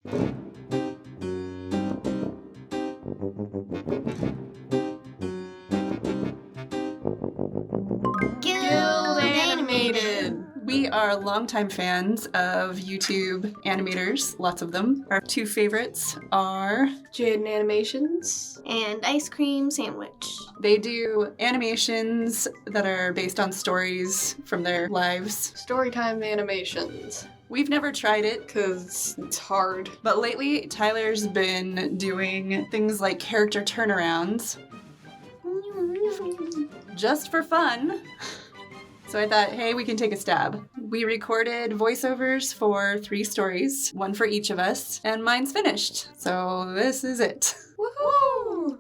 Guild Animated! We are longtime fans of YouTube animators, lots of them. Our two favorites are Jaiden Animations and Ice Cream Sandwich. they do animations that are based on stories from their lives. Storytime Animations. We've never tried it, Because it's hard. but lately Tyler's been doing things like character turnarounds just for fun. So I thought, hey, we can take a stab. We recorded voiceovers for 3 stories, one for each of us, and mine's finished. So this is it. Woohoo!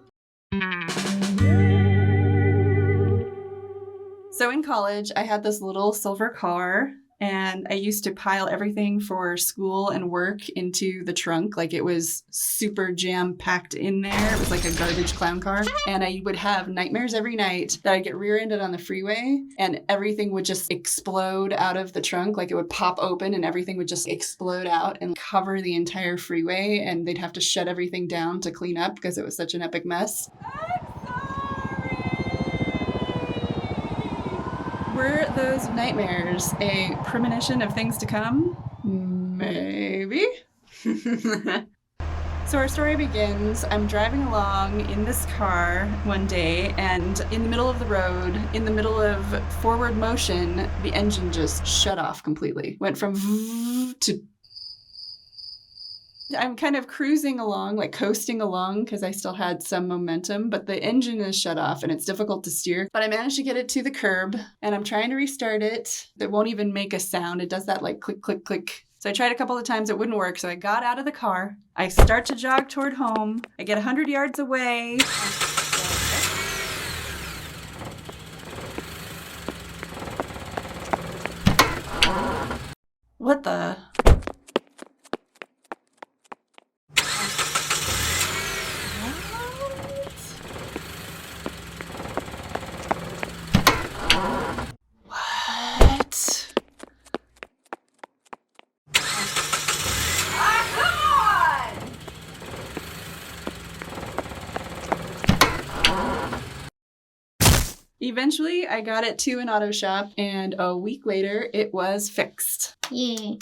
So in college, I had this little silver car, and I used to pile everything for school and work into the trunk. Like, it was super jam-packed in there. It was like a garbage clown car. And I would have nightmares every night that I'd get rear-ended on the freeway and everything would just explode out of the trunk. Like, it would pop open and everything would just explode out and cover the entire freeway, and they'd have to shut everything down to clean up because it was such an epic mess. Were those nightmares a premonition of things to come? Maybe. So our story begins. I'm driving along in this car one day, and in the middle of the road, in the middle of forward motion, the engine just shut off completely. Went from to... I'm kind of cruising along, like coasting along, because I still had some momentum, but the engine is shut off and it's difficult to steer. But I managed to get it to the curb, and I'm trying to restart it. It won't even make a sound. It does that like click, click, click. So I tried a couple of times. It wouldn't work. So I got out of the car. I start to jog toward home. I get 100 yards away. What the... Eventually, I got it to an auto shop, and a week later, it was fixed. Yay.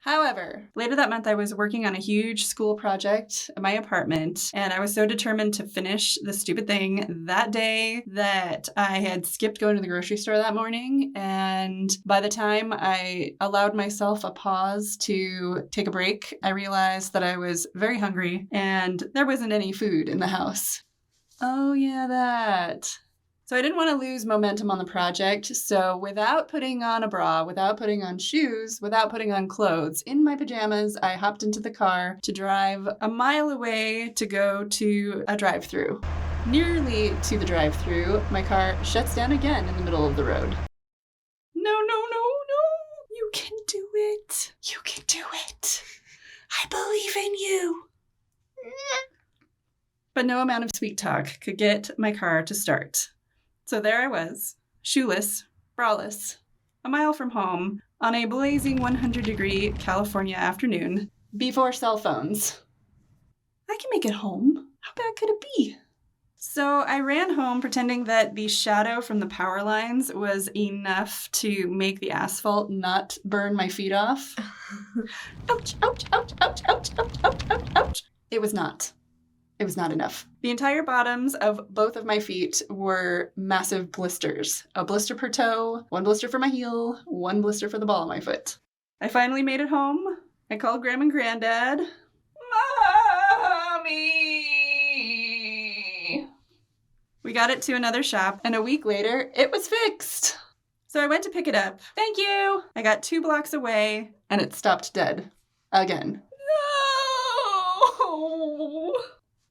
However, later that month, I was working on a huge school project at my apartment, and I was so determined to finish the stupid thing that day that I had skipped going to the grocery store that morning, and by the time I allowed myself a pause to take a break, I realized that I was very hungry, and there wasn't any food in the house. Oh yeah, that. So I didn't want to lose momentum on the project, so without putting on a bra, without putting on shoes, without putting on clothes, in my pajamas, I hopped into the car to drive a mile away to go to a drive-thru. Nearly to the drive-thru, my car shuts down again in the middle of the road. No, no, no, no! You can do it! You can do it! I believe in you! But no amount of sweet talk could get my car to start. So there I was, shoeless, braless, a mile from home, on a blazing 100-degree California afternoon, before cell phones. I can make it home. How bad could it be? So I ran home pretending that the shadow from the power lines was enough to make the asphalt not burn my feet off. Ouch, ouch, ouch, ouch, ouch, ouch, ouch, ouch, ouch. It was not. It was not enough. The entire bottoms of both of my feet were massive blisters. A blister per toe, 1 blister for my heel, 1 blister for the ball of my foot. I finally made it home. I called Grandma and Granddad. Mommy! We got it to another shop, and a week later, it was fixed. So I went to pick it up. Thank you! I got 2 blocks away, and it stopped dead. Again. No!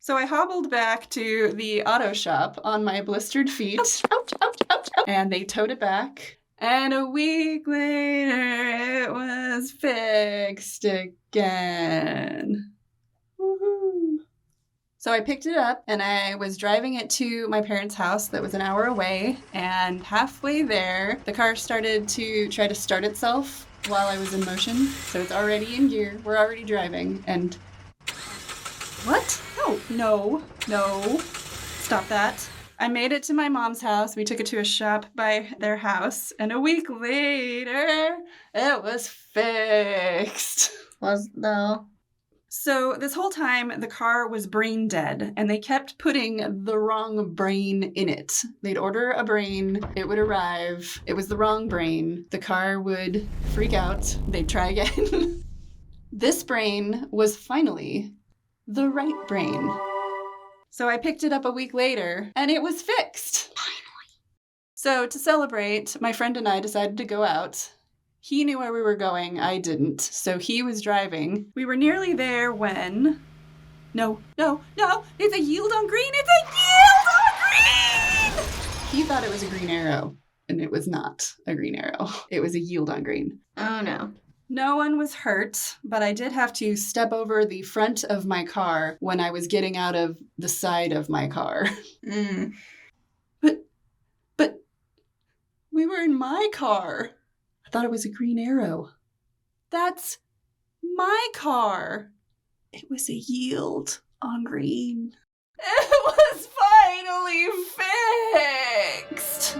So I hobbled back to the auto shop on my blistered feet. Ouch, ouch, ouch, ouch, ouch. And they towed it back. And a week later, it was fixed again. Woohoo. So I picked it up, and I was driving it to my parents' house that was an hour away. And halfway there, the car started to try to start itself. while I was in motion. So it's already in gear. We're already driving. And what? No. Stop that. I made it to my mom's house. We took it to a shop by their house. And a week later, it was fixed. Was though. So this whole time, the car was brain dead, and they kept putting the wrong brain in it. They'd order a brain, it would arrive, it was the wrong brain, the car would freak out, they'd try again. This brain was finally the right brain. So I picked it up a week later, and it was fixed. Finally. So to celebrate, my friend and I decided to go out. He knew where we were going, I didn't, so he was driving. We were nearly there when... No, it's a yield on green, it's a yield on green! He thought it was a green arrow, and it was not a green arrow. It was a yield on green. Oh no. No one was hurt, but I did have to step over the front of my car when I was getting out of the side of my car. But we were in my car. I thought it was a green arrow. That's my car. It was a yield on green. It was finally fixed.